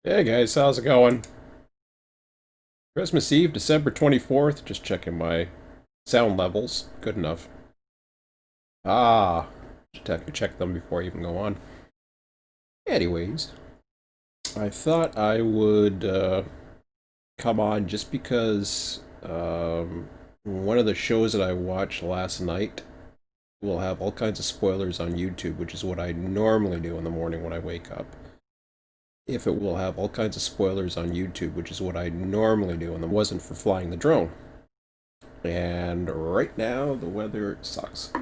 Hey guys, how's it going? Christmas Eve, December 24th. Just checking my sound levels. Good enough. Ah, check them before I even go on. Anyways, I thought I would come on just because one of the shows that I watched last night will have all kinds of spoilers on YouTube, which is what I normally do in the morning when I wake up. If it will have all kinds of spoilers on YouTube, which is what I normally do, and it wasn't for flying the drone. And right now, the weather sucks.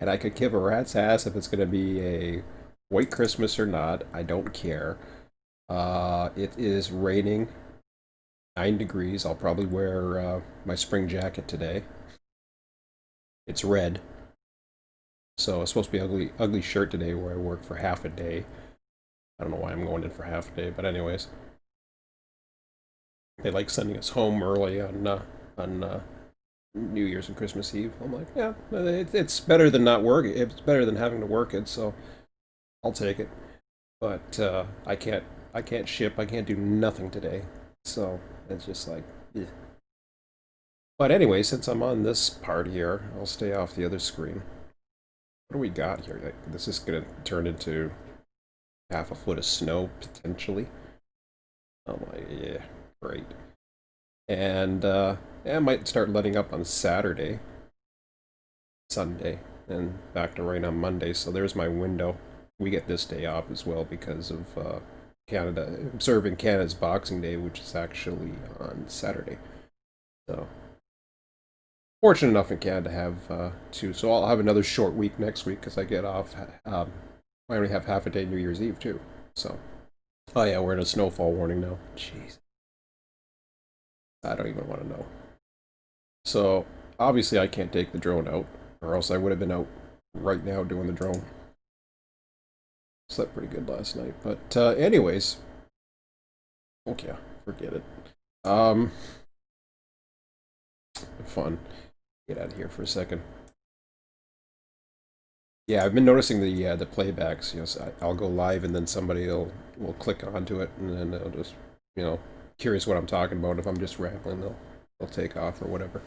And I could give a rat's ass if it's going to be a white Christmas or not. I don't care. It is raining, 9 degrees. I'll probably wear my spring jacket today. It's red. So it's supposed to be ugly shirt today where I work for half a day. I don't know why I'm going in for half a day, but anyways, they like sending us home early on New Year's and Christmas Eve. I'm like, yeah, it's better than not work. It's better than having to work it, so I'll take it. But I can't ship. I can't do nothing today. So it's just like, eh. But anyway, since I'm on this part here, I'll stay off the other screen. What do we got here? Like, this is gonna turn into half a foot of snow potentially. Oh my, yeah, great. And yeah, it might start letting up on Saturday, Sunday, and back to rain on Monday. So there's my window. We get this day off as well because of Canada observing Canada's Boxing Day, which is actually on Saturday. So fortunate enough in Canada to have two. So I'll have another short week next week because I get off. I only have half a day New Year's Eve too. So oh yeah, we're in a snowfall warning now. Jeez, I don't even want to know. So obviously I can't take the drone out, or else I would have been out right now doing the drone. Slept pretty good last night. But anyways, okay, forget it. Um, fun. Get out of here for a second. Yeah, I've been noticing the playbacks. So I'll go live and then somebody will click onto it and then they'll just you know curious what I'm talking about. If I'm just rambling, they'll take off or whatever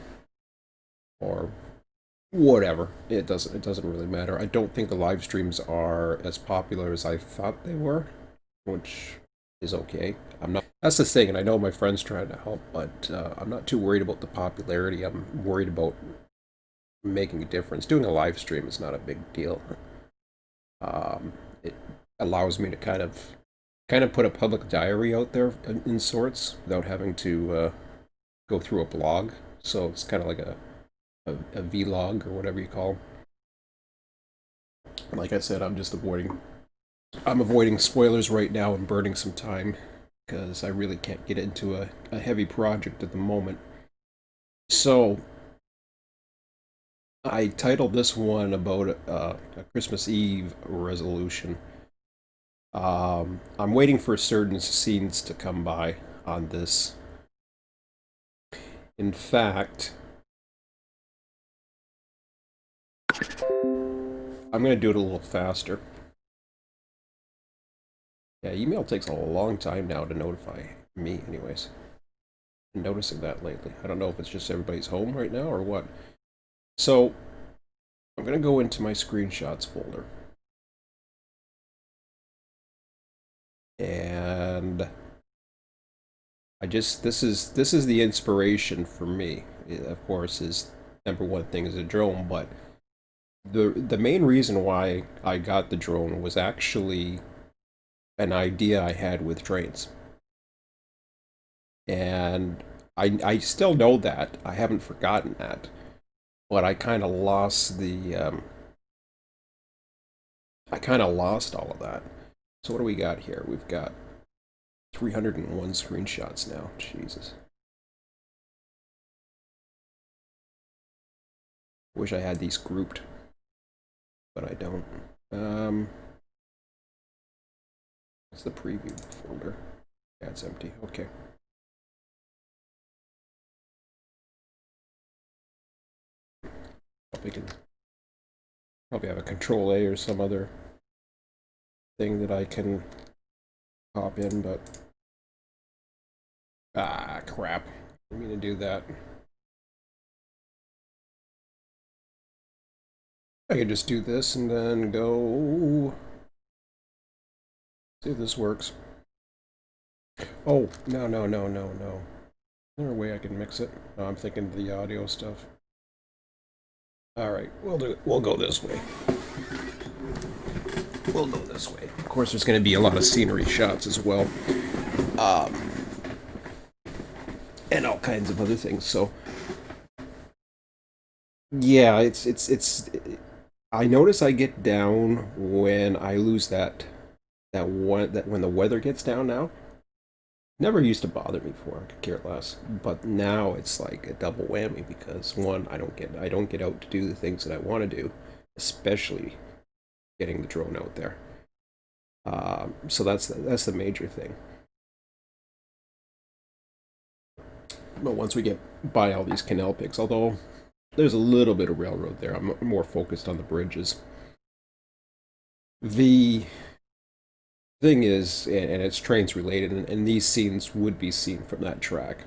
or whatever. It doesn't really matter. I don't think the live streams are as popular as I thought they were, which is okay. I'm not. That's the thing, and I know my friends trying to help, but I'm not too worried about the popularity. I'm worried about making a difference. Doing a live stream is not a big deal. It allows me to kind of put a public diary out there in sorts without having to go through a blog. So it's kind of like a vlog or whatever you call. Like I said, I'm avoiding spoilers right now and burning some time because I really can't get into a heavy project at the moment. So I titled this one about a Christmas Eve resolution. I'm waiting for certain scenes to come by on this. In fact, I'm going to do it a little faster. Yeah, email takes a long time now to notify me, anyways. I'm noticing that lately. I don't know if it's just everybody's home right now or what. So I'm going to go into my screenshots folder. And this is the inspiration for me. It, of course, is number one thing is a drone, but the main reason why I got the drone was actually an idea I had with trains. And I still know that. I haven't forgotten that. But I kind of lost all of that. So what do we got here? We've got 301 screenshots now. Jesus. Wish I had these grouped, but I don't. Um, what's the preview folder? Yeah, it's empty. Okay. Probably can probably have a control A or some other thing that I can pop in, but crap. I didn't mean to do that. I could just do this and then go. See if this works. Oh, no, no, no, no, no. Is there a way I can mix it? No, I'm thinking the audio stuff. All right, we'll do it. We'll go this way. We'll go this way. Of course, there's going to be a lot of scenery shots as well, and all kinds of other things. So, yeah, it's. I notice I get down when I lose that when the weather gets down now. Never used to bother me before. I could care less. But now it's like a double whammy because one, I don't get out to do the things that I want to do, especially getting the drone out there. So that's the major thing. But once we get by all these canal picks, although there's a little bit of railroad there, I'm more focused on the bridges. The thing is, and it's trains related, and these scenes would be seen from that track.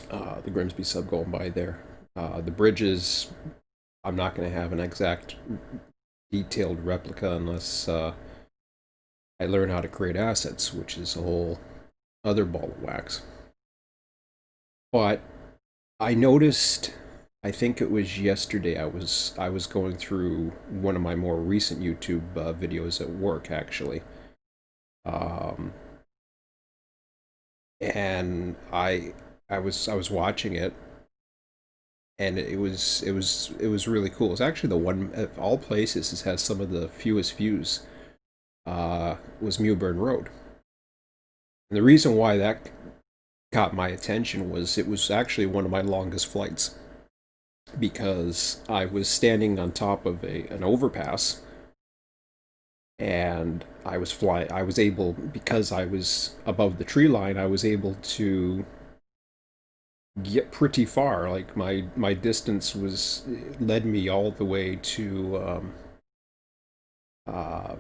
The Grimsby sub going by there. The bridges, I'm not going to have an exact detailed replica unless I learn how to create assets, which is a whole other ball of wax. But I noticed, I think it was yesterday, I was going through one of my more recent YouTube videos at work actually, um, and I was watching it, and it was really cool. It's actually the one of all places that has some of the fewest views. Was Mewburn Road, and the reason why that caught my attention was it was actually one of my longest flights because I was standing on top of a an overpass, and I was able, because I was above the tree line, I was able to get pretty far. Like my distance was led me all the way to uh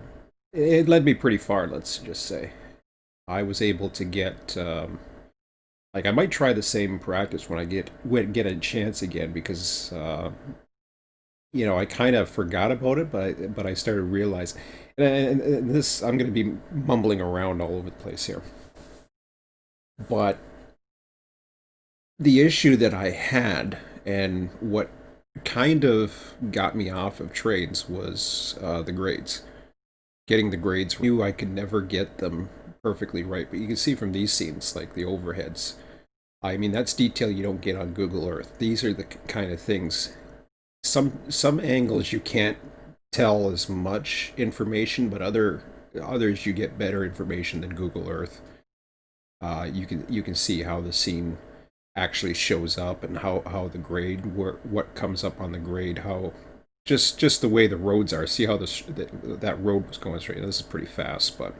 it led me pretty far, let's just say. I was able to get like I might try the same practice when I get a chance again because I kind of forgot about it, but I started realizing, and this I'm going to be mumbling around all over the place here. But the issue that I had, and what kind of got me off of trades, was the grades. Getting the grades, I knew I could never get them perfectly right, but you can see from these scenes, like the overheads. I mean, that's detail you don't get on Google Earth. These are the kind of things. Some angles you can't tell as much information, but others you get better information than Google Earth. You can see how the scene actually shows up, and how the grade, what comes up on the grade, how just the way the roads are. See how that road was going straight. This is pretty fast, but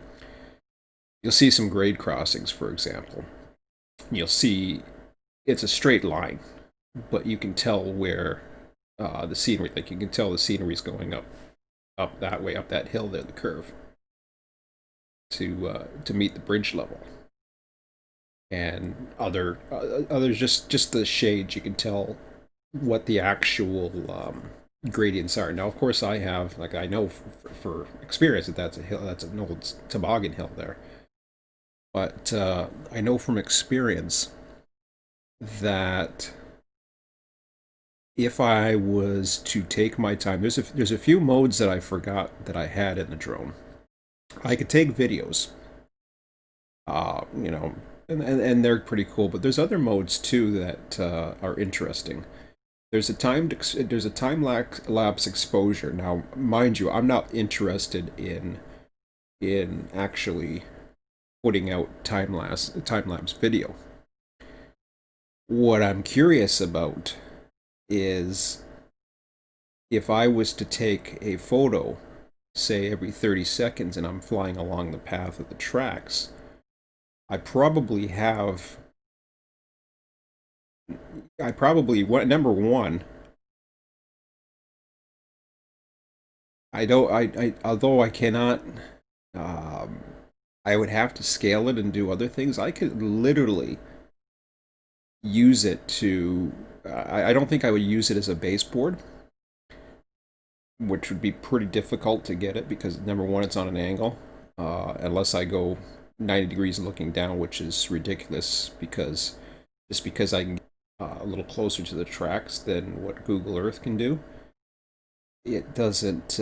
you'll see some grade crossings, for example. You'll see it's a straight line, but you can tell where the scenery, like you can tell the scenery's going up that way, up that hill there, the curve, to meet the bridge level. And others, just the shades, you can tell what the actual gradients are. Now, of course, I know for experience that that's a hill, that's an old toboggan hill there. But I know from experience that if I was to take my time, there's a few modes that I forgot that I had in the drone. I could take videos, uh, you know, and they're pretty cool. But there's other modes too that are interesting. There's a time lapse exposure. Now, mind you, I'm not interested in actually putting out time lapse video. What I'm curious about is if I was to take a photo, say every 30 seconds, and I'm flying along the path of the tracks, I probably have, I probably, number one, I don't, I although I cannot, um, I would have to scale it and do other things. I could literally use it to. I don't think I would use it as a baseboard, which would be pretty difficult to get it because number one, it's on an angle. Unless I go 90 degrees looking down, which is ridiculous because just because I can get a little closer to the tracks than what Google Earth can do, it doesn't.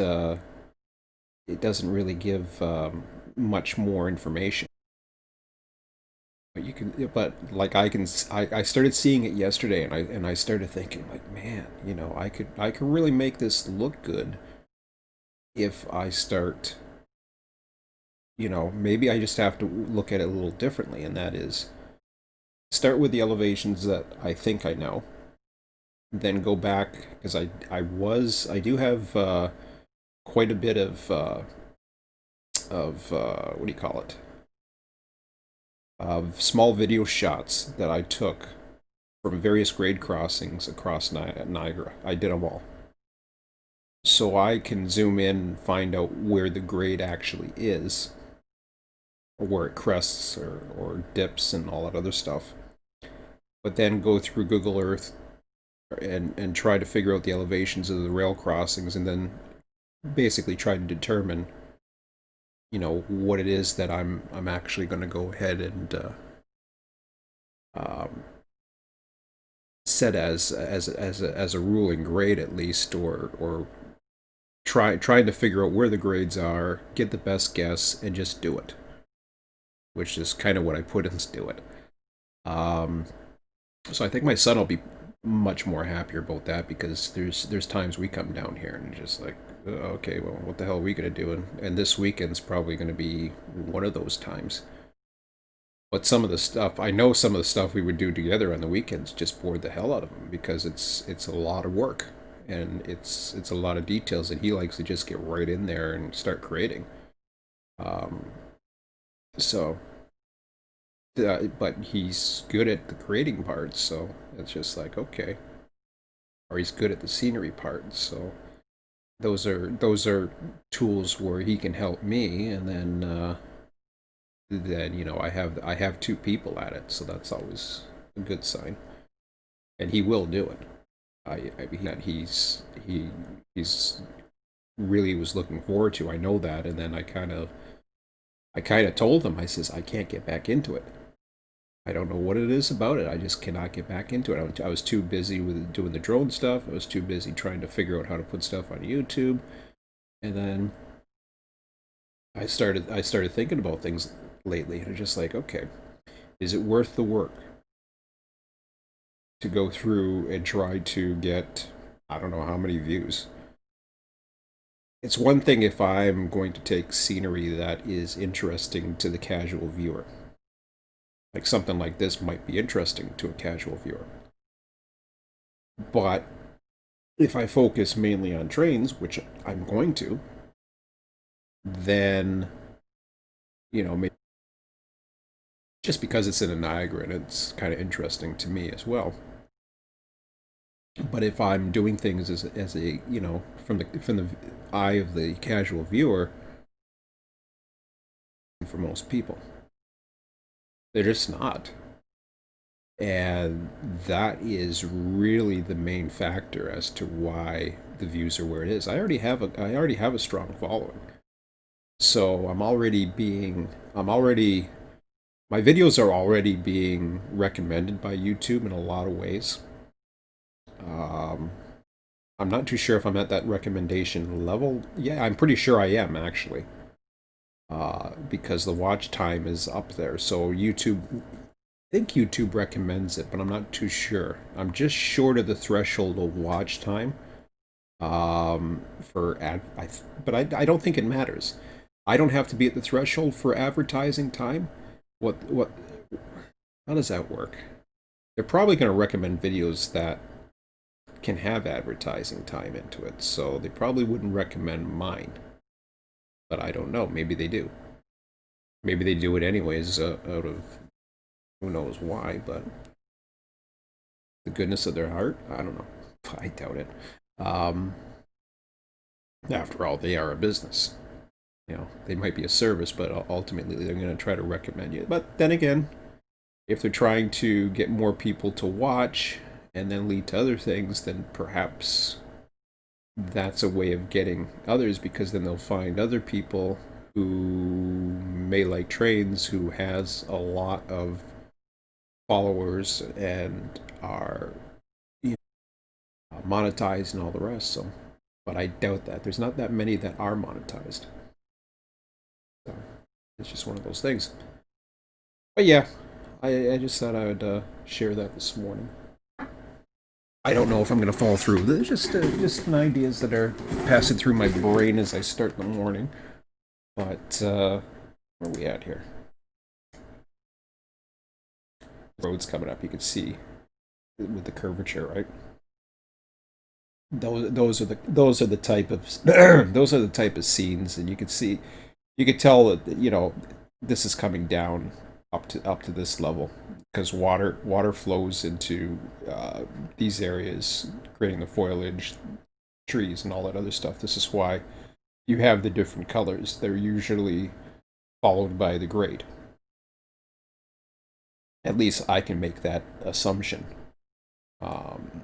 It doesn't really give much more information. But you can, but like I can, I started seeing it yesterday, and I started thinking like, man, I could really make this look good if I start, maybe I just have to look at it a little differently, and that is start with the elevations that I think I know, then go back because I do have quite a bit of what do you call it, of small video shots that I took from various grade crossings across Niagara. I did them all. So I can zoom in and find out where the grade actually is, or where it crests or dips and all that other stuff. But then go through Google Earth and try to figure out the elevations of the rail crossings and then basically try to determine, what it is that I'm actually going to go ahead and um, set as a ruling grade at least, or trying to figure out where the grades are, get the best guess, and just do it. Which is kind of what I put in do it. Um, so I think my son will be much more happier about that because there's times we come down here and just like, okay, well, what the hell are we gonna do? And this weekend's probably gonna be one of those times. But some of the stuff I know, some of the stuff we would do together on the weekends just bored the hell out of him because it's a lot of work and it's a lot of details and he likes to just get right in there and start creating. Um, so but he's good at the creating parts, so it's just like okay, or he's good at the scenery part. So those are tools where he can help me, and then I have two people at it, so that's always a good sign. And he will do it. He's really was looking forward to. I know that, and then I kind of told him. I says I can't get back into it. I don't know what it is about it. I just cannot get back into it. I was too busy with doing the drone stuff. I was too busy trying to figure out how to put stuff on YouTube. And then I started thinking about things lately, and I'm just like, okay, is it worth the work to go through and try to get I don't know how many views? It's one thing if I'm going to take scenery that is interesting to the casual viewer. Like something like this might be interesting to a casual viewer. But if I focus mainly on trains, which I'm going to, then, maybe just because it's in a Niagara and it's kind of interesting to me as well. But if I'm doing things as a from the eye of the casual viewer, for most people, they're just not. And that is really the main factor as to why the views are where it is. I already have a strong following. So my videos are already being recommended by YouTube in a lot of ways. Um, I'm not too sure if I'm at that recommendation level. Yeah, I'm pretty sure I am actually, because the watch time is up there. So I think YouTube recommends it, but I'm not too sure. I'm just short of the threshold of watch time. For but I don't think it matters. I don't have to be at the threshold for advertising time. What? How does that work? They're probably going to recommend videos that can have advertising time into it, so they probably wouldn't recommend mine. But I don't know. Maybe they do. Maybe they do it anyways, out of who knows why. But the goodness of their heart, I don't know. I doubt it. Um, After all, they are a business. They might be a service, but ultimately they're going to try to recommend you. But then again, if they're trying to get more people to watch and then lead to other things, then perhaps that's a way of getting others, because then they'll find other people who may like trains, who has a lot of followers and are monetized and all the rest. So, but I doubt that there's not that many that are monetized. So it's just one of those things. But yeah, I just thought I would share that this morning. I don't know if I'm going to follow through. There's just ideas that are passing through my brain as I start the morning. But where are we at here? Roads coming up. You can see with the curvature, right? Those are the type of those are the type of scenes, and you could tell that this is coming down up to this level, because water flows into these areas, creating the foliage, trees, and all that other stuff. This is why you have the different colors. They're usually followed by the grade. At least I can make that assumption. Um,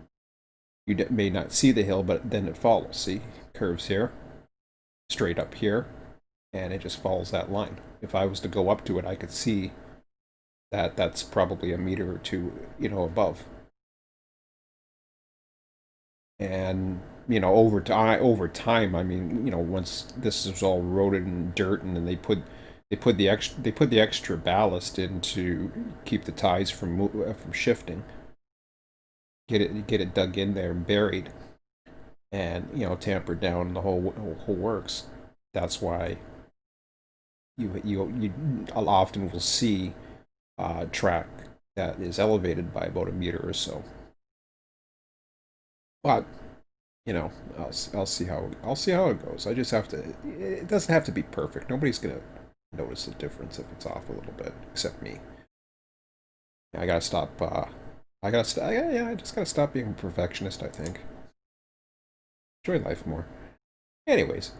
you may not see the hill, but then it follows. See, curves here, straight up here, and it just follows that line. If I was to go up to it, I could see that that's probably a meter or two, above. And over time, I mean, once this is all eroded and dirt, and then they put the extra ballast in to keep the tides from shifting, get it dug in there and buried, and tampered down, the whole works. That's why you often will see track that is elevated by about a meter or so. But I'll see how it goes. I just have to. It doesn't have to be perfect. Nobody's gonna notice the difference if it's off a little bit, except me. I gotta stop. I gotta. Yeah, I just gotta stop being a perfectionist, I think. Enjoy life more. Anyways,